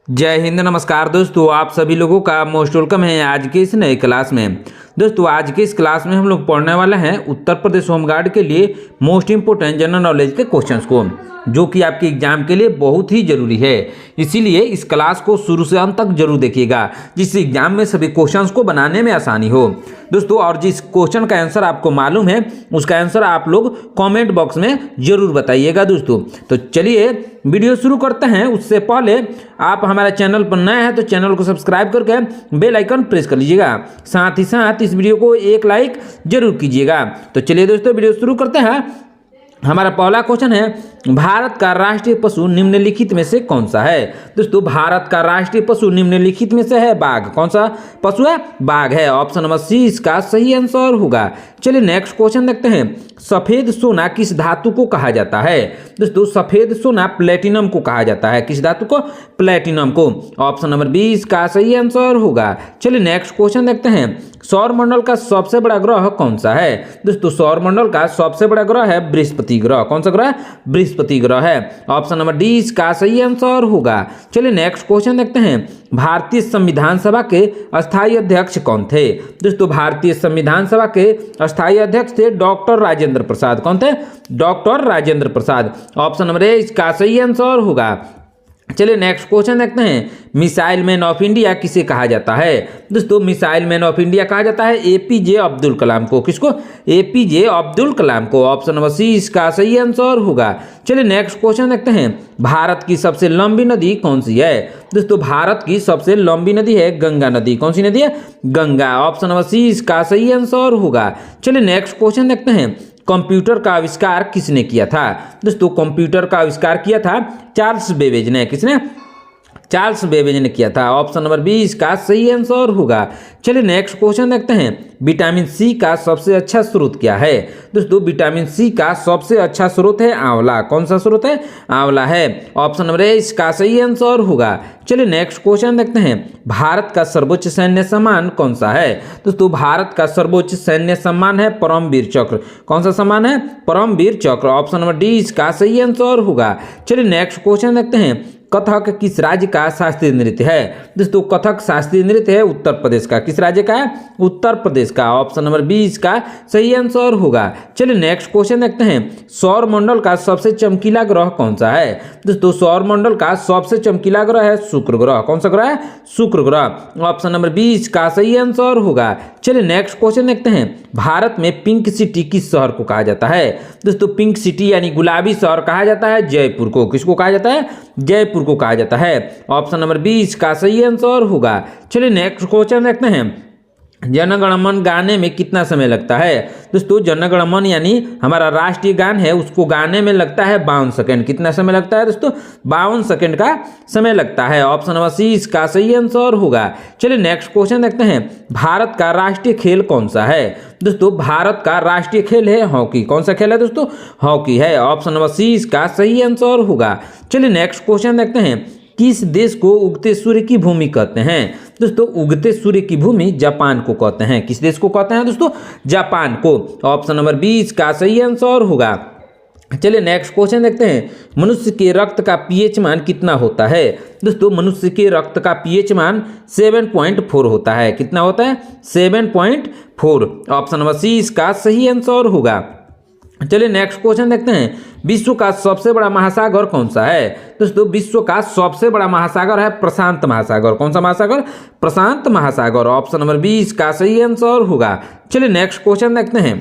जय हिंद। नमस्कार दोस्तों, आप सभी लोगों का मोस्ट वेलकम है आज के इस नए क्लास में। दोस्तों आज के इस क्लास में हम लोग पढ़ने वाले हैं उत्तर प्रदेश होमगार्ड के लिए मोस्ट इंपोर्टेंट जनरल नॉलेज के क्वेश्चंस को, जो कि आपके एग्जाम के लिए बहुत ही जरूरी है। इसीलिए इस क्लास को शुरू से अंत तक जरूर देखिएगा, जिससे एग्जाम में सभी क्वेश्चंस को बनाने में आसानी हो दोस्तों। और जिस क्वेश्चन का आंसर आपको मालूम है उसका आंसर आप लोग कमेंट बॉक्स में जरूर बताइएगा दोस्तों। तो चलिए वीडियो शुरू करते हैं। उससे पहले आप हमारे चैनल पर नए हैं तो चैनल को सब्सक्राइब करके बेल आइकन प्रेस कर लीजिएगा। साथ ही साथ इस वीडियो को एक लाइक जरूर कीजिएगा। तो चलिए दोस्तों वीडियो शुरू करते हैं। हमारा पहला क्वेश्चन है, भारत का राष्ट्रीय पशु निम्नलिखित में से कौन सा है। दोस्तों भारत का राष्ट्रीय पशु निम्नलिखित में से है बाघ। कौन सा पशु है? बाघ है। ऑप्शन नंबर सी इसका सही आंसर होगा। चलिए नेक्स्ट क्वेश्चन देखते हैं, सफेद सोना किस धातु को कहा जाता है। दोस्तों सफेद सोना प्लेटिनम को कहा जाता है। किस धातु को? प्लेटिनम को। ऑप्शन नंबर बी इसका सही आंसर होगा। चलिए नेक्स्ट क्वेश्चन देखते हैं, सौर मंडल का सबसे बड़ा ग्रह कौन सा है। दोस्तों सौर मंडल का सबसे बड़ा ग्रह है बृहस्पति ग्रह। कौन सा ग्रह? बृहस्पति ग्रह है। ऑप्शन नंबर डी इसका सही आंसर होगा। चलिए नेक्स्ट क्वेश्चन देखते हैं, भारतीय संविधान सभा के अस्थायी अध्यक्ष कौन थे। दोस्तों भारतीय संविधान सभा के अस्थायी अध्यक्ष थे डॉक्टर राजेंद्र प्रसाद। कौन थे? Doctor Rajendra Prasad. Option number A इसका सही आंसर होगा। चलिए नेक्स्ट क्वेश्चन देखते हैं, मिसाइल मैन ऑफ इंडिया किसे कहा जाता है। दोस्तों मिसाइल मैन ऑफ इंडिया कहा जाता है एपीजे अब्दुल कलाम को। किसको? एपीजे अब्दुल कलाम को। ऑप्शन नंबर सी इसका सही आंसर होगा। चलिए नेक्स्ट क्वेश्चन देखते हैं, भारत की सबसे लंबी नदी कौन सी है। दोस्तों भारत की सबसे लंबी नदी है गंगा नदी। कौन सी नदी है? गंगा। ऑप्शन नंबर सी इसका सही आंसर होगा। चलिए नेक्स्ट क्वेश्चन देखते हैं, कंप्यूटर का आविष्कार किसने किया था। दोस्तों कंप्यूटर का आविष्कार किया था चार्ल्स बेबेज ने। किसने? चार्ल्स बेबेज ने किया था। ऑप्शन नंबर बी इसका सही आंसर होगा। चलिए नेक्स्ट क्वेश्चन देखते हैं, विटामिन सी का सबसे अच्छा स्रोत क्या है। दोस्तों विटामिन सी का सबसे अच्छा स्रोत है आंवला। कौन सा स्रोत है? आंवला है। ऑप्शन नंबर ए इसका सही आंसर होगा। चलिए नेक्स्ट क्वेश्चन देखते हैं, भारत का सर्वोच्च सैन्य सम्मान कौन सा है। दोस्तों भारत का सर्वोच्च सैन्य सम्मान है परमवीर चक्र। कौन सा सम्मान है? परमवीर चक्र। ऑप्शन नंबर डी इसका सही आंसर होगा। चलिए नेक्स्ट क्वेश्चन देखते हैं, कथक किस राज्य का शास्त्रीय नृत्य है। दोस्तों कथक शास्त्रीय नृत्य है उत्तर प्रदेश का। किस राज्य का है? उत्तर प्रदेश का। ऑप्शन नंबर बी इसका सही आंसर होगा। चलिए नेक्स्ट क्वेश्चन देखते हैं, सौर मंडल का सबसे चमकीला ग्रह कौन सा है। दोस्तों सौर मंडल का सबसे चमकीला ग्रह है शुक्र ग्रह। कौन सा ग्रह है? शुक्र ग्रह। ऑप्शन नंबर बी इसका सही आंसर होगा। चलिए नेक्स्ट क्वेश्चन देखते हैं, भारत में पिंक सिटी किस शहर को कहा जाता है। दोस्तों पिंक सिटी यानी गुलाबी शहर कहा जाता है जयपुर को। किसको कहा जाता है? जयपुर को कहा जाता है। ऑप्शन नंबर 20 का सही आंसर होगा। चलिए नेक्स्ट क्वेश्चन देखते हैं, जन गण मन गाने में कितना समय लगता है। दोस्तों जन गण मन यानी हमारा राष्ट्रीय गान है, उसको गाने में लगता है 52 सेकंड। कितना समय लगता है दोस्तों? 52 सेकंड का समय लगता है। ऑप्शन नंबर सी इसका सही आंसर होगा। चलिए नेक्स्ट क्वेश्चन देखते हैं, भारत का राष्ट्रीय खेल कौन सा है। दोस्तों भारत का राष्ट्रीय खेल है हॉकी। कौन सा खेल है दोस्तों? हॉकी है। ऑप्शन नंबर सी इसका सही आंसर होगा। चलिए नेक्स्ट क्वेश्चन देखते हैं, किस देश को उगते सूर्य की भूमि कहते हैं। दोस्तों उगते सूर्य की भूमि जापान को कहते हैं। किस देश को कहते हैं दोस्तों? जापान को। ऑप्शन नंबर 20 का सही आंसर होगा। चलिए नेक्स्ट क्वेश्चन देखते हैं, मनुष्य के रक्त का पीएच मान कितना होता है। दोस्तों मनुष्य के रक्त का पीएच मान 7.4 होता है। कितना होता है? 7.4। ऑप्शन नंबर सी इसका सही आंसर होगा। चलिए नेक्स्ट क्वेश्चन देखते हैं, विश्व का सबसे बड़ा महासागर कौन सा है। दोस्तों विश्व का सबसे बड़ा महासागर है प्रशांत महासागर। कौन सा महासागर? प्रशांत महासागर। ऑप्शन नंबर 20 का सही आंसर होगा। चलिए नेक्स्ट क्वेश्चन देखते हैं,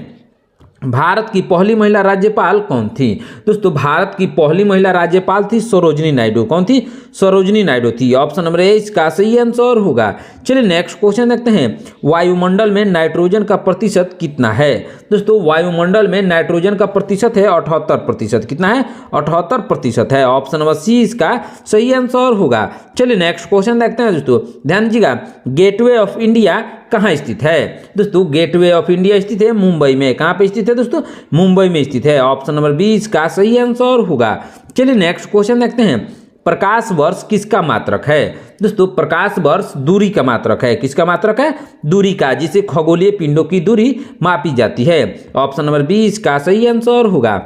भारत की पहली महिला राज्यपाल कौन थी। दोस्तों भारत की पहली महिला राज्यपाल थी सरोजिनी नायडू। कौन थी? सरोजिनी नायडू थी। ऑप्शन नंबर ए इसका सही आंसर होगा। चलिए नेक्स्ट क्वेश्चन देखते हैं, वायुमंडल में नाइट्रोजन का प्रतिशत कितना है। दोस्तों वायुमंडल में नाइट्रोजन का प्रतिशत है 78%। कितना है? 78% है। ऑप्शन नंबर सी इसका सही आंसर होगा। चलिए नेक्स्ट क्वेश्चन देखते हैं दोस्तों, ध्यान दीजिएगा, गेटवे ऑफ इंडिया कहाँ स्थित है। दोस्तों गेटवे ऑफ इंडिया स्थित है मुंबई में। कहाँ पे स्थित है दोस्तों? मुंबई में स्थित है। ऑप्शन नंबर 20 का सही आंसर होगा। चलिए नेक्स्ट क्वेश्चन देखते हैं, प्रकाश वर्ष किसका मात्रक है। दोस्तों प्रकाश वर्ष दूरी का मात्रक है। किसका मात्रक है? दूरी का, जिसे खगोलीय पिंडों की दूरी मापी जाती है। ऑप्शन नंबर 20 का सही आंसर होगा।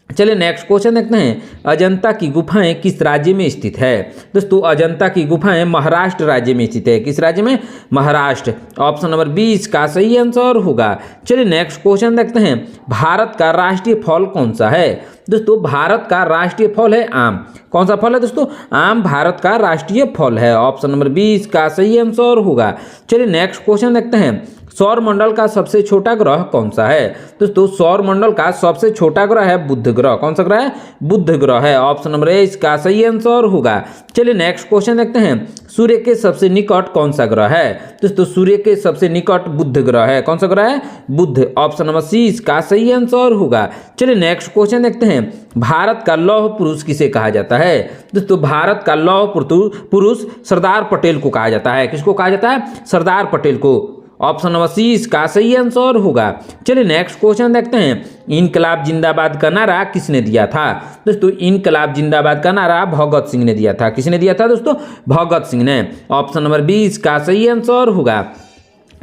चलिए नेक्स्ट क्वेश्चन देखते हैं, अजंता की गुफाएं किस राज्य में स्थित है। दोस्तों अजंता की गुफाएं महाराष्ट्र राज्य में स्थित है। किस राज्य में? महाराष्ट्र। ऑप्शन नंबर 20 का सही आंसर होगा। चलिए नेक्स्ट क्वेश्चन देखते हैं, भारत का राष्ट्रीय फल कौन सा है। दोस्तों भारत का राष्ट्रीय फल है आम। कौन सा फल है दोस्तों? आम भारत का राष्ट्रीय फल है। ऑप्शन नंबर 20 का सही आंसर होगा। चलिए नेक्स्ट क्वेश्चन देखते हैं, सौर मंडल का सबसे छोटा ग्रह कौन सा है। दोस्तों सौर मंडल का सबसे छोटा ग्रह है बुध ग्रह। कौन सा ग्रह है? बुध ग्रह है। ऑप्शन नंबर 21 का सही आंसर होगा। चलिए नेक्स्ट क्वेश्चन देखते हैं, सूर्य के सबसे निकट कौन सा ग्रह है। दोस्तों सूर्य के सबसे निकट बुध ग्रह है। कौन सा ग्रह है? बुध। ऑप्शन नंबर 30 का सही आंसर होगा। चलिए नेक्स्ट क्वेश्चन देखते हैं, भारत का लौह पुरुष किसे कहा जाता है। दोस्तों भारत का लौह पुरुष सरदार पटेल को कहा जाता है। किसको कहा जाता है? सरदार पटेल को। ऑप्शन नंबर 30 का सही आंसर होगा। चलिए नेक्स्ट क्वेश्चन देखते हैं, इनकलाब जिंदाबाद का नारा किसने दिया था। दोस्तों इनकलाब जिंदाबाद का नारा भगत सिंह ने दिया था। किसने दिया था दोस्तों? भगत सिंह ने। ऑप्शन नंबर 20 का सही आंसर होगा।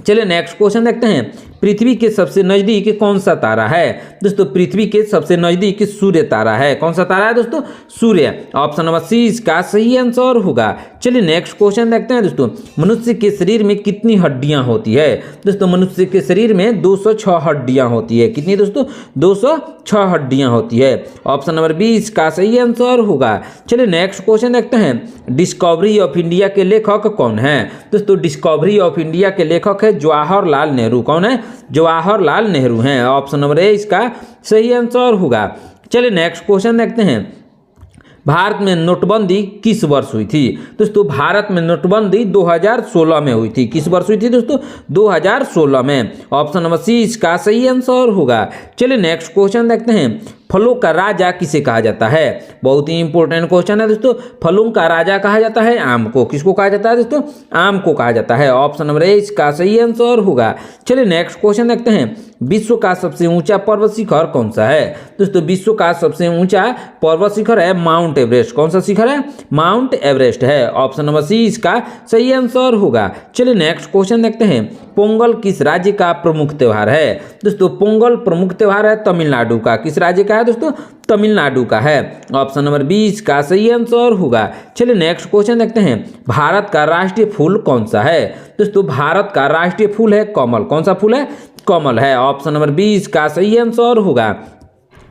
चलिए नेक्स्ट क्वेश्चन देखते हैं, पृथ्वी के सबसे नजदीक कौन सा तारा है। दोस्तों पृथ्वी के सबसे नजदीक सूर्य तारा है। कौन सा तारा है दोस्तों? सूर्य। ऑप्शन नंबर 30 का सही आंसर होगा। चलिए नेक्स्ट क्वेश्चन देखते हैं दोस्तों, मनुष्य के शरीर में कितनी हड्डियां होती है। दोस्तों मनुष्य के शरीर में 206 हड्डियां होती है। कितनी दोस्तों? 206 हड्डियां होती है। ऑप्शन नंबर 20 का सही आंसर होगा। चलिए नेक्स्ट क्वेश्चन देखते हैं, डिस्कवरी ऑफ इंडिया के लेखक कौन है। दोस्तों डिस्कवरी ऑफ इंडिया के लेखक है जवाहरलाल नेहरू। कौन है? जवाहरलाल नेहरू हैं। ऑप्शन नंबर 21 का सही आंसर होगा। चलिए नेक्स्ट क्वेश्चन देखते हैं, भारत में नोटबंदी किस वर्ष हुई थी। दोस्तों भारत में नोटबंदी 2016 में हुई थी। किस वर्ष हुई थी दोस्तों? 2016 में। ऑप्शन नंबर 30 का सही आंसर होगा। चलिए नेक्स्ट क्वेश्चन देखते हैं, फलों का राजा किसे कहा जाता है। बहुत ही इंपॉर्टेंट क्वेश्चन है दोस्तों। फलों का राजा कहा जाता है आम को। किसको कहा जाता है दोस्तों? आम को कहा जाता है। ऑप्शन नंबर 21 का सही आंसर होगा। चलिए नेक्स्ट क्वेश्चन देखते हैं, विश्व का सबसे ऊंचा पर्वत शिखर कौन सा है। दोस्तों विश्व का सबसे ऊंचा पर्वत शिखर है माउंट एवरेस्ट। कौन सा शिखर है? माउंट एवरेस्ट है। ऑप्शन नंबर 30 का सही आंसर होगा। चलिए नेक्स्ट क्वेश्चन देखते हैं, पोंगल किस राज्य का प्रमुख त्योहार है। दोस्तों पोंगल प्रमुख त्योहार है तमिलनाडु का। किस राज्य का है दोस्तों? तमिलनाडु का है। ऑप्शन नंबर 20 का सही आंसर होगा। चलिए नेक्स्ट क्वेश्चन देखते हैं, भारत का राष्ट्रीय फूल कौन सा है। दोस्तों भारत का राष्ट्रीय फूल है कमल। कौन सा फूल है? कमल है। ऑप्शन नंबर 20 का सही आंसर होगा।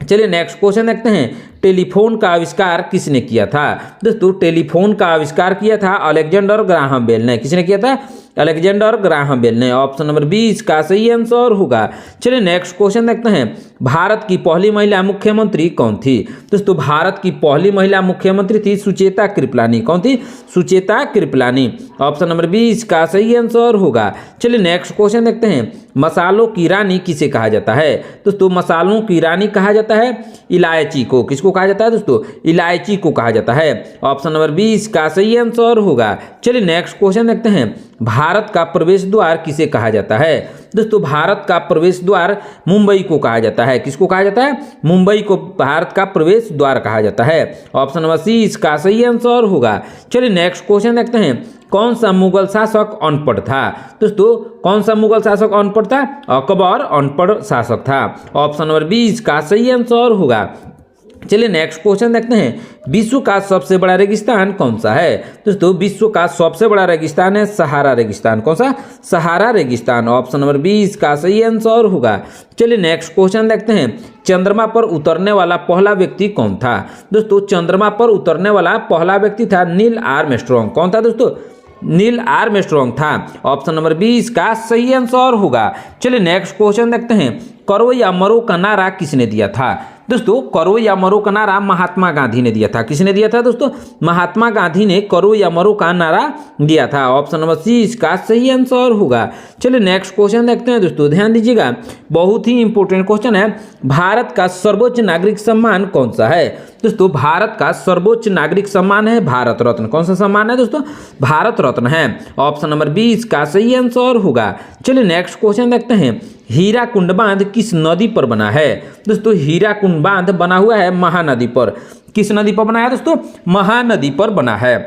चलिए नेक्स्ट क्वेश्चन देखते हैं, टेलीफोन का आविष्कार किसने किया था। दोस्तों टेलीफोन का आविष्कार किया था अलेक्जेंडर ग्राहम बेल ने। किसने किया था? अलेक्जेंडर ग्राहम बेल ने। ऑप्शन नंबर 20 का सही आंसर होगा। चलिए नेक्स्ट क्वेश्चन देखते हैं, भारत की पहली महिला मुख्यमंत्री कौन थी। दोस्तों भारत की पहली महिला मुख्यमंत्री थी सुचेता कृपलानी। कौन थी? सुचेता कृपलानी। ऑप्शन नंबर 20 का सही आंसर होगा। चलिए नेक्स्ट क्वेश्चन देखते हैं, मसालों की रानी किसे कहा जाता है। दोस्तों मसालों की रानी कहा जाता है इलायची को। किसको कहा जाता है दोस्तों? इलायची को कहा जाता है। ऑप्शन नंबर 20 का सही आंसर होगा। चलिए नेक्स्ट क्वेश्चन देखते हैं, भारत का प्रवेश द्वार किसे कहा जाता है। दोस्तों भारत का प्रवेश द्वार मुंबई को कहा जाता है। किसको कहा जाता है? मुंबई को भारत का प्रवेश द्वार कहा जाता है। ऑप्शन नंबर 30 का सही आंसर होगा। चलिए नेक्स्ट क्वेश्चन देखते हैं, कौन सा मुगल शासक अनपढ़ था। दोस्तों कौन सा मुगल शासक अनपढ़ था? अकबर अनपढ़ शासक था। ऑप्शन नंबर 20 का सही आंसर होगा। चलिए नेक्स्ट क्वेश्चन देखते हैं, विश्व का सबसे बड़ा रेगिस्तान कौन सा है। दोस्तों विश्व का सबसे बड़ा रेगिस्तान है सहारा रेगिस्तान। कौन सा? सहारा रेगिस्तान। ऑप्शन नंबर 20 का सही आंसर होगा। चलिए नेक्स्ट क्वेश्चन देखते हैं, चंद्रमा पर उतरने वाला पहला व्यक्ति कौन था। दोस्तों चंद्रमा पर उतरने वाला पहला व्यक्ति था नील आर्मस्ट्रांग। कौन था दोस्तों? नील आर्मस्ट्रांग था। ऑप्शन नंबर 20 का सही आंसर होगा। चलिए नेक्स्ट क्वेश्चन देखते हैं, करो या मरो का नारा किसने दिया था। दोस्तों करो या मरो का नारा महात्मा गांधी ने दिया था। किसने दिया था दोस्तों? महात्मा गांधी ने करो या मरो का नारा दिया था। ऑप्शन नंबर 30 का सही आंसर होगा। चलिए नेक्स्ट क्वेश्चन देखते हैं दोस्तों, ध्यान दीजिएगा, बहुत ही इंपॉर्टेंट क्वेश्चन है, भारत का सर्वोच्च नागरिक सम्मान कौन सा है। दोस्तों भारत का सर्वोच्च नागरिक सम्मान है भारत रत्न। कौन सा सम्मान है दोस्तों? भारत रत्न है। ऑप्शन नंबर 20 का सही आंसर होगा। चलिए नेक्स्ट क्वेश्चन देखते हैं, हीराकुंड बांध किस नदी पर बना है। दोस्तों हीराकुंड बांध बना हुआ है महानदी पर। किस नदी पर बना है दोस्तों? महानदी पर बना है।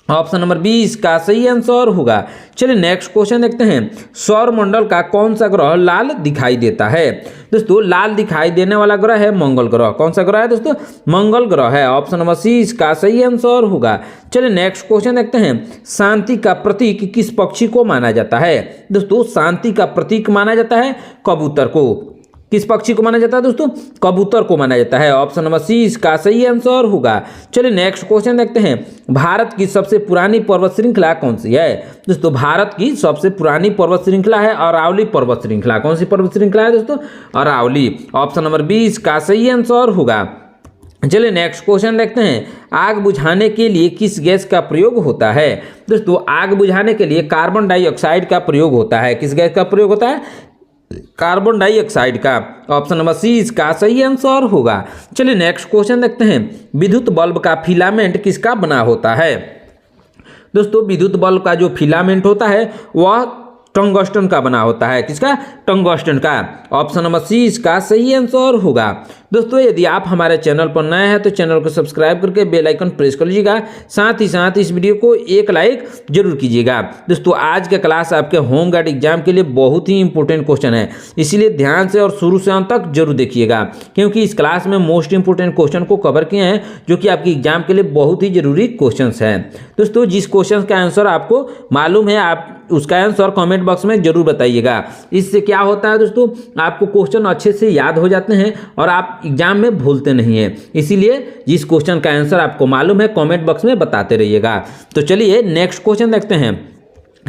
ऑप्शन नंबर 20 का सही आंसर होगा। चलिए नेक्स्ट क्वेश्चन देखते हैं, सौर मंडल का कौन सा ग्रह लाल दिखाई देता है? दोस्तों लाल दिखाई देने वाला ग्रह है मंगल ग्रह। कौन सा ग्रह है दोस्तों? मंगल ग्रह है। ऑप्शन नंबर 20 का सही आंसर होगा। चलिए नेक्स्ट क्वेश्चन देखते हैं, शांति का प्रतीक किस पक्षी को माना जाता है? दोस्तों शांति का प्रतीक माना जाता है कबूतर को। किस पक्षी को माना जाता है दोस्तों? कबूतर को माना जाता है। ऑप्शन नंबर 20 का सही आंसर होगा। चलिए नेक्स्ट क्वेश्चन देखते हैं, भारत की सबसे पुरानी पर्वत श्रृंखला कौन सी है? दोस्तों भारत की सबसे पुरानी पर्वत श्रृंखला है अरावली पर्वत श्रृंखला। कौन सी पर्वत श्रृंखला है दोस्तों? अरावली। ऑप्शन नंबर 20 का सही आंसर होगा। चलिए नेक्स्ट क्वेश्चन देखते हैं, आग बुझाने के लिए किस गैस का प्रयोग होता है? दोस्तों आग बुझाने के लिए कार्बन डाइऑक्साइड का प्रयोग होता है। किस गैस का प्रयोग होता है? कार्बन डाइऑक्साइड का। ऑप्शन नंबर 20 का सही आंसर होगा। चलिए नेक्स्ट क्वेश्चन देखते हैं, विद्युत बल्ब का फिलामेंट किसका बना होता है? दोस्तों विद्युत बल्ब का जो फिलामेंट होता है वह टंगस्टन का बना होता है। किसका? टंगस्टन का। ऑप्शन नंबर 20 का सही आंसर होगा। दोस्तों यदि आप हमारे चैनल पर नए हैं तो चैनल को सब्सक्राइब करके बेल आइकन प्रेस कर लीजिएगा, साथ ही साथ इस वीडियो को एक लाइक जरूर कीजिएगा। दोस्तों आज का क्लास आपके होमगार्ड एग्जाम के लिए बहुत ही इंपॉर्टेंट क्वेश्चन है, इसीलिए ध्यान से और शुरू से अंत तक जरूर देखिएगा, क्योंकि इस क्लास में मोस्ट इंपोर्टेंट क्वेश्चन को कवर किए हैं जो कि आपकी एग्जाम के लिए बहुत ही जरूरी क्वेश्चन हैं। दोस्तों जिस क्वेश्चन का आंसर आपको मालूम है आप उसका आंसर कमेंट बॉक्स में जरूर बताइएगा। इससे क्या होता है दोस्तों, आपको क्वेश्चन अच्छे से याद हो जाते हैं और आप एग्जाम में भूलते नहीं हैं। इसीलिए जिस क्वेश्चन का आंसर आपको मालूम है कमेंट बॉक्स में बताते रहिएगा। तो चलिए नेक्स्ट क्वेश्चन देखते हैं,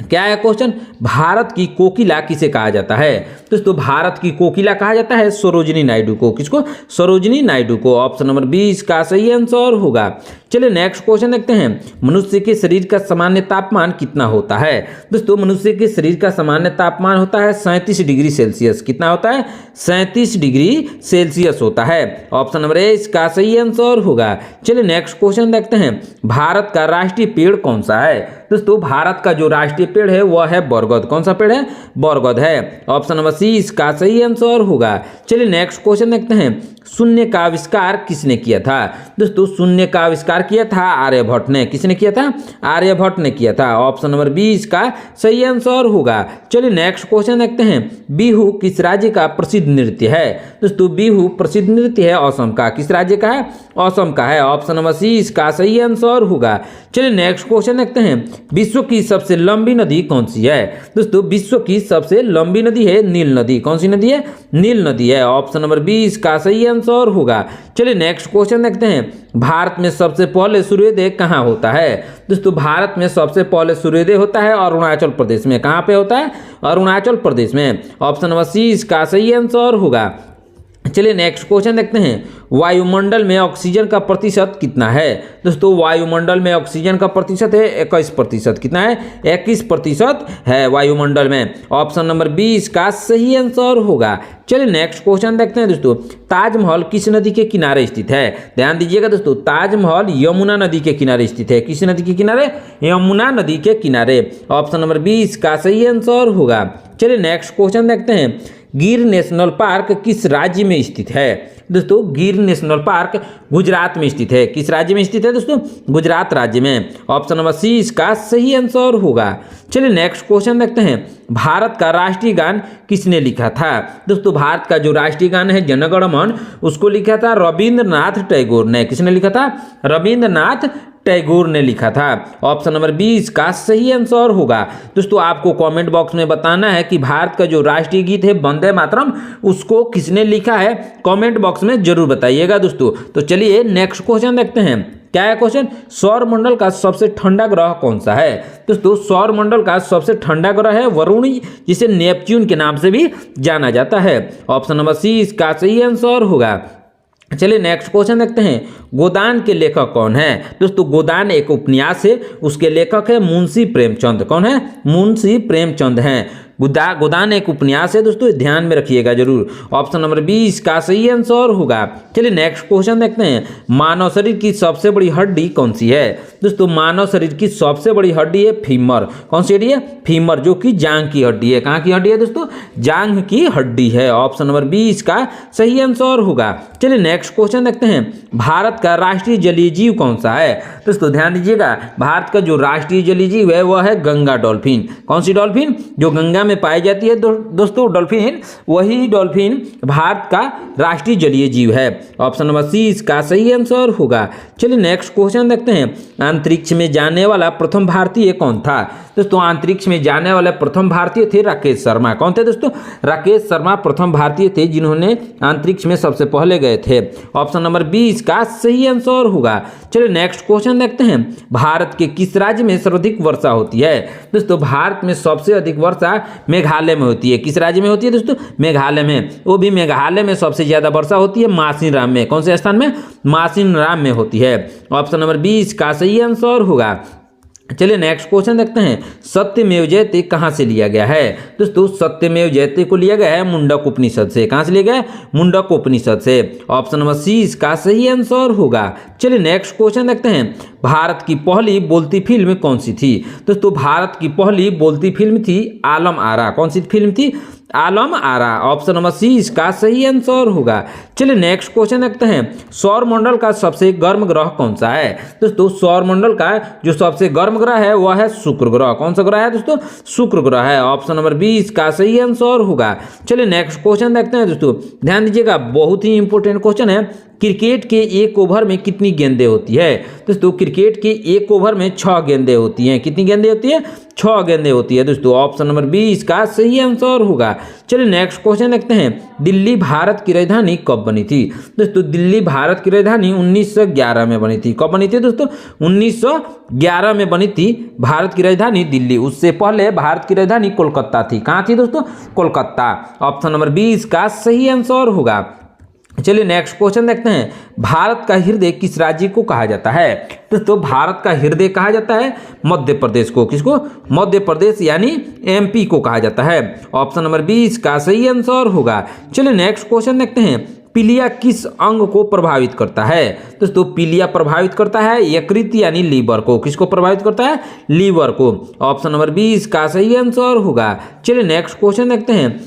क्या है क्वेश्चन, भारत की कोकिला किसे कहा जाता है? दोस्तों भारत की कोकिला कहा जाता है सरोजिनी नायडू को। किसको? सरोजिनी नायडू को। ऑप्शन नंबर 20 का सही आंसर होगा। चलिए नेक्स्ट क्वेश्चन देखते हैं, मनुष्य के शरीर का सामान्य तापमान कितना होता है? दोस्तों मनुष्य के शरीर का सामान्य तापमान होता है 37 डिग्री सेल्सियस। कितना होता है? 37 डिग्री सेल्सियस होता है। ऑप्शन नंबर 20 का सही आंसर होगा। चलिए नेक्स्ट क्वेश्चन देखते हैं, भारत का राष्ट्रीय पेड़ कौन सा है? दोस्तों भारत का जो राष्ट्रीय पेड़ है वह है बरगद। कौन सा पेड़ है? बरगद है। ऑप्शन नंबर 20 का सही आंसर होगा। चलिए नेक्स्ट क्वेश्चन देखते हैं, शून्य का आविष्कार किसने किया था? दोस्तों शून्य का आविष्कार किया था आर्यभट्ट ने। किसने किया था? आर्यभट्ट ने किया था। ऑप्शन नंबर 20 का सही आंसर होगा। चलिए नेक्स्ट क्वेश्चन देखते हैं, बिहू किस राज्य का प्रसिद्ध नृत्य है? दोस्तों बिहू प्रसिद्ध नृत्य है असम का। किस राज्य का है? असम का है। ऑप्शन नंबर 20 का सही आंसर होगा। चलिए नेक्स्ट क्वेश्चन देखते हैं, विश्व की सबसे लंबी नदी कौन सी है? दोस्तों विश्व की सबसे लंबी नदी है नील नदी। कौन सी नदी है? नील नदी है। ऑप्शन नंबर 20 का सही आंसर होगा। चलिए नेक्स्ट क्वेश्चन देखते हैं, भारत में सबसे पहले सूर्योदय कहाँ होता है? दोस्तों भारत में सबसे पहले सूर्योदय होता है अरुणाचल प्रदेश में। कहाँ पे होता है? अरुणाचल प्रदेश में। ऑप्शन नंबर 20 का सही आंसर होगा। चलिए नेक्स्ट क्वेश्चन देखते हैं, वायुमंडल में ऑक्सीजन का प्रतिशत कितना है? दोस्तों वायुमंडल में ऑक्सीजन का प्रतिशत है 21%। कितना है? 21% है वायुमंडल में। ऑप्शन नंबर 20 का सही आंसर होगा। चलिए नेक्स्ट क्वेश्चन देखते हैं दोस्तों, ताजमहल किस नदी के किनारे स्थित है? ध्यान दीजिएगा दोस्तों, ताजमहल यमुना नदी के किनारे स्थित है। किस नदी के किनारे? यमुना नदी के किनारे। ऑप्शन नंबर 20 का सही आंसर होगा। चलिए नेक्स्ट क्वेश्चन देखते हैं, गिर नेशनल पार्क किस राज्य में स्थित है? दोस्तों गिर नेशनल पार्क गुजरात में स्थित है। किस राज्य में स्थित है दोस्तों? गुजरात राज्य में। ऑप्शन नंबर 20 का सही आंसर होगा। चलिए नेक्स्ट क्वेश्चन देखते हैं, भारत का राष्ट्रीय गान किसने लिखा था? दोस्तों भारत का जो राष्ट्रीय गान है जन गण मन उसको लिखा था रविंद्रनाथ टैगोर ने। किसने लिखा था? रविंद्रनाथ टैगोर ने लिखा था। ऑप्शन नंबर 20 का सही आंसर होगा। दोस्तों आपको कमेंट बॉक्स में बताना है कि भारत का जो राष्ट्रीय गीत है वंदे मातरम उसको किसने लिखा है, कमेंट बॉक्स में जरूर बताइएगा दोस्तों। तो चलिए नेक्स्ट क्वेश्चन देखते हैं, क्या है क्वेश्चन, सौर मंडल का सबसे ठंडा ग्रह कौन सा है? दोस्तों सौर मंडल का सबसे ठंडा ग्रह है वरुण, जिसे नेपच्यून के नाम से भी जाना जाता है। ऑप्शन नंबर 20 का सही आंसर होगा। चलिए नेक्स्ट क्वेश्चन देखते हैं, गोदान के लेखक कौन है? दोस्तों गोदान एक उपन्यास है, उसके लेखक है मुंशी प्रेमचंद। कौन है? मुंशी प्रेमचंद हैं। गोदान एक उपन्यास है दोस्तों, ध्यान में रखिएगा जरूर। ऑप्शन नंबर 20 का सही आंसर होगा। चलिए नेक्स्ट क्वेश्चन देखते हैं, मानव शरीर की सबसे बड़ी हड्डी कौन सी है? दोस्तों मानव शरीर की सबसे बड़ी हड्डी है फीमर। कौन सी हड्डी है? फीमर, जो कि जांघ की हड्डी है। कहाँ की हड्डी है दोस्तों? जांघ की हड्डी है। ऑप्शन नंबर 20 का सही आंसर होगा। चलिए नेक्स्ट क्वेश्चन देखते हैं, भारत का राष्ट्रीय जलीय जीव कौन सा है? दोस्तों ध्यान दीजिएगा, भारत का जो राष्ट्रीय जलीय जीव है वह है गंगा डॉल्फिन। कौन सी डॉल्फिन? जो गंगा में पाई जाती है दोस्तों डॉल्फिन, वही डॉल्फिन भारत का राष्ट्रीय जलीय जीव है। ऑप्शन नंबर 30 का सही आंसर होगा। चलिए नेक्स्ट क्वेश्चन देखते हैं, अंतरिक्ष में जाने वाला प्रथम भारतीय कौन था? दोस्तों अंतरिक्ष में जाने वाले प्रथम भारतीय थे राकेश शर्मा। कौन थे दोस्तों? राकेश शर्मा प्रथम भारतीय थे जिन्होंने अंतरिक्ष में सबसे पहले गए थे। ऑप्शन नंबर 20 का सही आंसर होगा। चलिए नेक्स्ट क्वेश्चन देखते हैं, भारत के किस राज्य में सर्वाधिक वर्षा होती है? दोस्तों भारत में सबसे अधिक वर्षा मेघालय में होती है। किस राज्य में होती है दोस्तों? मेघालय में। वो भी मेघालय में सबसे ज्यादा वर्षा होती है मासिनराम में। कौन से स्थान में? मासिनराम में होती है। ऑप्शन नंबर 20 का सही आंसर होगा। चलिए नेक्स्ट क्वेश्चन देखते हैं, सत्यमेव जयते कहाँ से लिया गया है? दोस्तों सत्यमेव जयते को लिया गया है मुंडक उपनिषद से। कहाँ से लिया गया है? मुंडक उपनिषद से। ऑप्शन नंबर 30 का सही आंसर होगा। चलिए नेक्स्ट क्वेश्चन देखते हैं, भारत की पहली बोलती फिल्म कौन सी थी? दोस्तों भारत की पहली बोलती फिल्म थी आलम आरा। कौन सी फिल्म थी? आलम आरा। ऑप्शन नंबर 30 का सही आंसर होगा। चलिए नेक्स्ट क्वेश्चन देखते हैं, सौर मंडल का सबसे गर्म ग्रह कौन सा है? दोस्तों सौर मंडल का जो सबसे गर्म ग्रह है वह है शुक्र ग्रह। कौन सा ग्रह है दोस्तों? शुक्र ग्रह है। ऑप्शन नंबर 20 का सही आंसर होगा। चलिए नेक्स्ट क्वेश्चन देखते हैं दोस्तों, ध्यान दीजिएगा, बहुत ही इंपॉर्टेंट क्वेश्चन है, क्रिकेट के एक ओवर में कितनी गेंदें होती है? दोस्तों क्रिकेट के एक ओवर में 6 गेंदें होती हैं। कितनी गेंदें होती है? 6 गेंदें होती है दोस्तों। ऑप्शन नंबर 20 का सही आंसर होगा। चलिए नेक्स्ट क्वेश्चन देखते हैं, दिल्ली भारत की राजधानी कब बनी थी? दोस्तों दिल्ली भारत की राजधानी 1911 में बनी थी। कब बनी थी दोस्तों? 1911 में बनी थी भारत की राजधानी दिल्ली। उससे पहले भारत की राजधानी कोलकाता थी। कहाँ थी दोस्तों? कोलकाता। ऑप्शन नंबर 20 का सही आंसर होगा। चलिए नेक्स्ट क्वेश्चन देखते हैं, भारत का हृदय किस राज्य को कहा जाता है? दोस्तों भारत का हृदय कहा जाता है मध्य प्रदेश को। किसको? मध्य प्रदेश यानी एमपी को कहा जाता है। ऑप्शन नंबर 20 का सही आंसर होगा। चलिए नेक्स्ट क्वेश्चन देखते हैं, पीलिया किस अंग को प्रभावित करता है? दोस्तों पीलिया प्रभावित करता है यकृत यानी लीवर को। किसको प्रभावित करता है? लीवर को। ऑप्शन नंबर 20 का सही आंसर होगा। चलिए नेक्स्ट क्वेश्चन देखते हैं,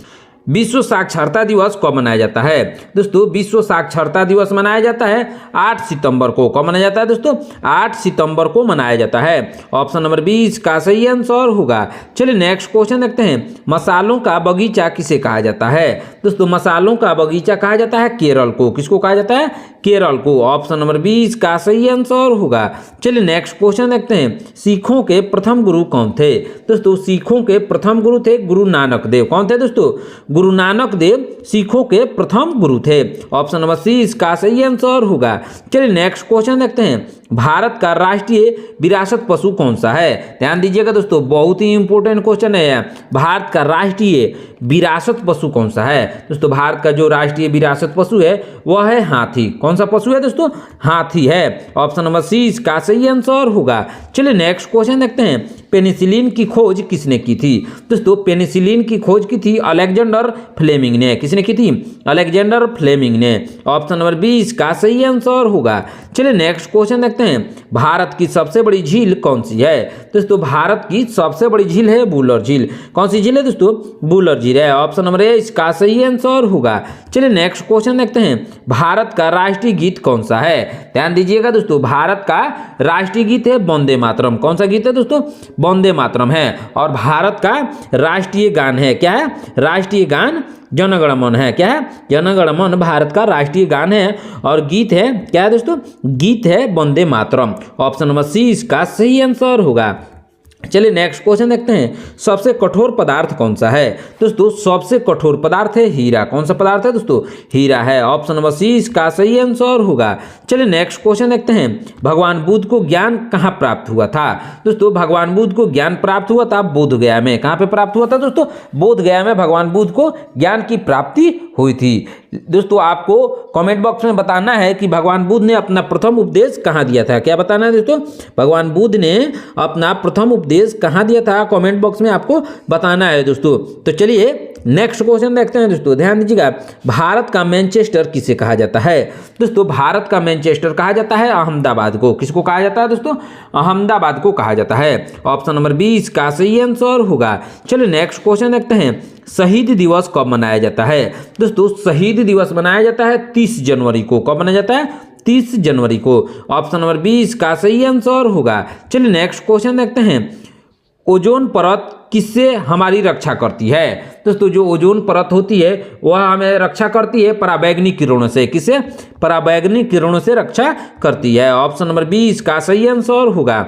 विश्व साक्षरता दिवस कब मनाया जाता है? दोस्तों विश्व साक्षरता दिवस मनाया जाता है 8 सितंबर को। कब मनाया जाता है दोस्तों? 8 सितंबर को मनाया जाता है। ऑप्शन नंबर 20 का सही आंसर होगा। चलिए नेक्स्ट क्वेश्चन देखते हैं, मसालों का बगीचा किसे कहा जाता है? दोस्तों मसालों का बगीचा कहा जाता है केरल को। किसको कहा जाता है? केरल को। ऑप्शन नंबर 20 का सही आंसर होगा। चलिए नेक्स्ट क्वेश्चन देखते हैं, सिखों के प्रथम गुरु कौन थे? दोस्तों सिखों के प्रथम गुरु थे गुरु नानक देव। कौन थे दोस्तों? गुरु नानक देव सिखों के प्रथम गुरु थे। ऑप्शन नंबर 30 का सही आंसर होगा। चलिए नेक्स्ट क्वेश्चन देखते हैं, भारत का राष्ट्रीय विरासत पशु कौन सा है? ध्यान दीजिएगा दोस्तों, बहुत ही इंपॉर्टेंट क्वेश्चन है। भारत का राष्ट्रीय विरासत पशु कौन सा है? दोस्तों भारत का जो राष्ट्रीय विरासत पशु है वह है हाथी। कौन सा पशु है दोस्तों? हाथी है। ऑप्शन नंबर 30 का सही आंसर होगा। चलिए नेक्स्ट क्वेश्चन देखते हैं, पेनिसिलिन की खोज किसने की थी? दोस्तों पेनिसिलिन की खोज की थी अलेक्जेंडर फ्लेमिंग ने। किसने की थी? अलेक्जेंडर फ्लेमिंग ने। ऑप्शन नंबर 20 का सही आंसर होगा। चलिए नेक्स्ट क्वेश्चन देखते हैं, भारत की सबसे बड़ी झील कौन सी है? दोस्तों भारत की सबसे बड़ी झील है वुलर झील। कौन सी झील है दोस्तों? वुलर झील है। ऑप्शन नंबर 20 का सही आंसर होगा। चलिए नेक्स्ट क्वेश्चन देखते हैं, भारत का राष्ट्रीय गीत कौन सा है? ध्यान दीजिएगा दोस्तों, भारत का राष्ट्रीय गीत है वंदे मातरम। कौन सा गीत है दोस्तों? वंदे मातरम है। और भारत का राष्ट्रीय गान है, क्या है? राष्ट्रीय गान जनगण मन है। क्या है? जनगण मन भारत का राष्ट्रीय गान है। और गीत है, क्या है दोस्तों? गीत है वंदे मातरम। ऑप्शन नंबर 30 का सही आंसर होगा। चलिए नेक्स्ट क्वेश्चन देखते हैं, सबसे कठोर पदार्थ कौन सा है? दोस्तों सबसे कठोर पदार्थ है हीरा। कौन सा पदार्थ है दोस्तों? हीरा है। ऑप्शन नंबर 30 का सही आंसर होगा। चलिए नेक्स्ट क्वेश्चन देखते हैं, भगवान बुद्ध को ज्ञान कहाँ प्राप्त हुआ था? दोस्तों भगवान बुद्ध को ज्ञान प्राप्त हुआ था बोध गया में। कहाँ पे प्राप्त हुआ था दोस्तों? बोध गया में भगवान बुद्ध को ज्ञान की प्राप्ति हुई थी। दोस्तों आपको कमेंट बॉक्स में बताना है कि भगवान बुद्ध ने अपना प्रथम उपदेश कहाँ दिया था। क्या बताना है दोस्तों? भगवान बुद्ध ने अपना प्रथम उपदेश कहाँ दिया था, कमेंट बॉक्स में आपको बताना है दोस्तों। तो चलिए नेक्स्ट क्वेश्चन देखते हैं दोस्तों, ध्यान दीजिएगा। भारत का मैनचेस्टर किसे कहा जाता है? दोस्तों भारत का मैनचेस्टर कहा जाता है अहमदाबाद को। किसको कहा जाता है दोस्तों? अहमदाबाद को कहा जाता है। ऑप्शन नंबर 20 का सही आंसर होगा। चलिए नेक्स्ट क्वेश्चन देखते हैं, शहीद दिवस कब मनाया जाता है? दोस्तों शहीद दिवस मनाया जाता है 30 जनवरी को। कब मनाया जाता है? 30 जनवरी को। ऑप्शन नंबर 20 का सही आंसर होगा। चलिए नेक्स्ट क्वेश्चन देखते हैं, ओजोन परत किससे हमारी रक्षा करती है? दोस्तों जो ओजोन परत होती है वह हमें रक्षा करती है पराबैंगनी किरणों से। किससे? पराबैंगनी किरणों से रक्षा करती है। ऑप्शन नंबर 20 का सही आंसर होगा।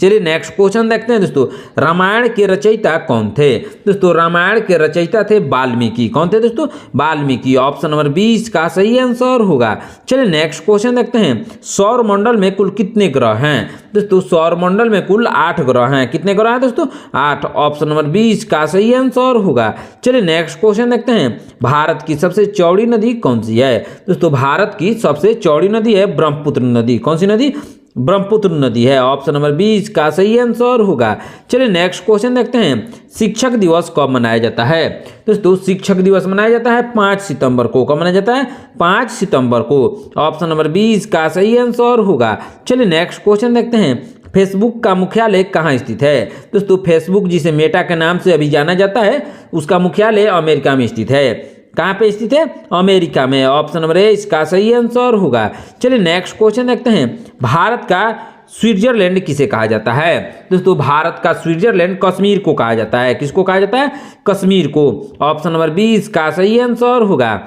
चलिए नेक्स्ट क्वेश्चन देखते हैं दोस्तों, रामायण के रचयिता कौन थे? दोस्तों रामायण के रचयिता थे वाल्मीकि। कौन थे दोस्तों? वाल्मीकि। ऑप्शन नंबर 20 का सही आंसर होगा। चलिए नेक्स्ट क्वेश्चन देखते हैं, सौर मंडल में कुल कितने ग्रह हैं? दोस्तों सौर मंडल में कुल 8 ग्रह हैं। कितने ग्रह हैं दोस्तों? 8। ऑप्शन नंबर 20 का सही आंसर होगा। चलिए नेक्स्ट क्वेश्चन देखते हैं, भारत की सबसे चौड़ी नदी कौन सी है? दोस्तों भारत की सबसे चौड़ी नदी है ब्रह्मपुत्र नदी। कौन सी नदी? ब्रह्मपुत्र नदी है। ऑप्शन नंबर 20 का सही आंसर होगा। चलिए नेक्स्ट क्वेश्चन देखते हैं, शिक्षक दिवस कब मनाया जाता है? दोस्तों शिक्षक दिवस मनाया जाता है 5 सितंबर को। कब मनाया जाता है? 5 सितंबर को। ऑप्शन नंबर 20 का सही आंसर होगा। चलिए नेक्स्ट क्वेश्चन देखते हैं, फेसबुक का मुख्यालय कहाँ स्थित है? दोस्तों फेसबुक जिसे मेटा के नाम से अभी जाना जाता है उसका मुख्यालय अमेरिका में स्थित है। कहाँ पे स्थित है? अमेरिका में। ऑप्शन नंबर 20 का सही आंसर होगा। चलिए नेक्स्ट क्वेश्चन देखते हैं, भारत का स्विट्जरलैंड किसे कहा जाता है? दोस्तों भारत का स्विट्जरलैंड कश्मीर को कहा जाता है। किसको कहा जाता है? कश्मीर को। ऑप्शन नंबर 20 का सही आंसर होगा।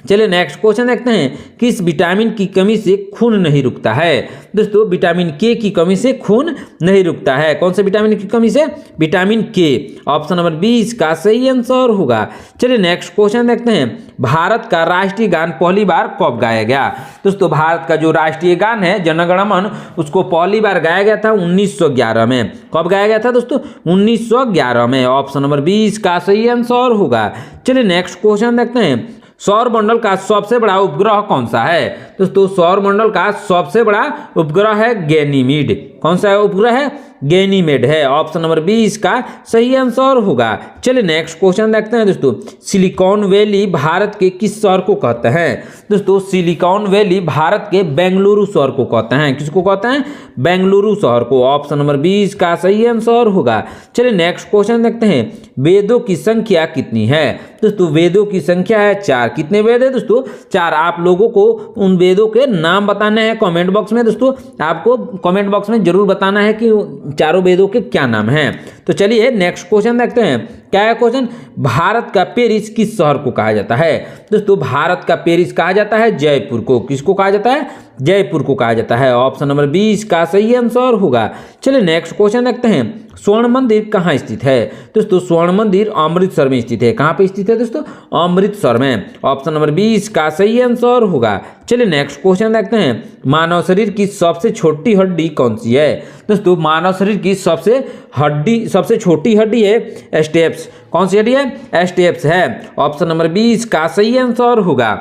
चलिए नेक्स्ट क्वेश्चन देखते हैं, किस विटामिन की कमी से खून नहीं रुकता है? दोस्तों विटामिन के की कमी से खून नहीं रुकता है। कौन से विटामिन की कमी से? विटामिन के। ऑप्शन नंबर 20 का सही आंसर होगा। चलिए नेक्स्ट क्वेश्चन देखते हैं, भारत का राष्ट्रीय गान पहली बार कब गाया गया? दोस्तों भारत का जो राष्ट्रीय गान है जन गण मन उसको पहली बार गाया गया था 1911 में। कब गाया गया था दोस्तों? 1911 में। ऑप्शन नंबर 20 का सही आंसर होगा। चलिए नेक्स्ट क्वेश्चन देखते हैं, सौर मंडल का सबसे बड़ा उपग्रह कौन सा है? दोस्तों सौर मंडल का सबसे बड़ा उपग्रह है गैनीमीड। कौन सा उपग्रह है? गैनीमेड है। ऑप्शन नंबर 20 का सही आंसर होगा। चलिए नेक्स्ट क्वेश्चन देखते हैं दोस्तों, सिलिकॉन वैली भारत के किस शहर को कहते हैं? दोस्तों सिलिकॉन वैली भारत के बेंगलुरु शहर को कहते हैं। किसको कहते हैं? बेंगलुरु शहर को। ऑप्शन नंबर 20 का सही आंसर होगा। चलिए नेक्स्ट क्वेश्चन देखते हैं, वेदों की संख्या कितनी है? दोस्तों वेदों की संख्या है 4। कितने वेद है दोस्तों? 4। आप लोगों को उन वेदों के नाम बताने हैं कमेंट बॉक्स में। दोस्तों आपको कमेंट बॉक्स में जरूर बताना है कि चारों वेदों के क्या नाम हैं। तो चलिए नेक्स्ट क्वेश्चन देखते हैं, क्या है क्वेश्चन, भारत का पेरिस किस शहर को कहा जाता है? दोस्तों भारत का पेरिस कहा जाता है जयपुर को। किसको कहा जाता है? जयपुर को कहा जाता है। ऑप्शन नंबर 20 का सही आंसर होगा। चलिए नेक्स्ट क्वेश्चन देखते हैं, स्वर्ण मंदिर कहाँ स्थित है? दोस्तों स्वर्ण मंदिर अमृतसर में स्थित है। कहाँ पे स्थित है दोस्तों? अमृतसर में। ऑप्शन नंबर 20 का सही आंसर होगा। चलिए नेक्स्ट क्वेश्चन देखते हैं, मानव शरीर की सबसे छोटी हड्डी कौन सी है? दोस्तों मानव शरीर की सबसे छोटी हड्डी है स्टेप्स। कौन सी हड्डी है? स्टेप्स है। ऑप्शन नंबर 20 का सही आंसर होगा।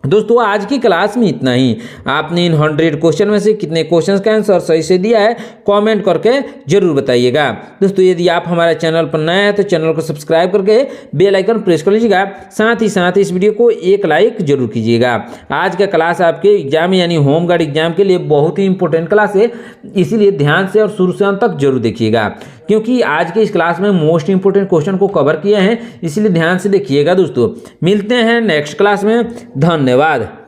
दोस्तों आज की क्लास में इतना ही। आपने इन 100 क्वेश्चन में से कितने क्वेश्चन का आंसर सही से दिया है कमेंट करके जरूर बताइएगा। दोस्तों यदि आप हमारे चैनल पर नए हैं तो चैनल को सब्सक्राइब करके बेल आइकन प्रेस कर लीजिएगा। साथ ही इस वीडियो को एक लाइक जरूर कीजिएगा। आज का क्लास आपके एग्जाम यानी होम गार्ड एग्जाम के लिए बहुत ही इंपॉर्टेंट क्लास है, इसीलिए ध्यान से और शुरू से अंत तक जरूर देखिएगा, क्योंकि आज के इस क्लास में मोस्ट इंपोर्टेंट क्वेश्चन को कवर किए हैं, इसलिए ध्यान से देखिएगा। दोस्तों मिलते हैं नेक्स्ट क्लास में। धन्यवाद।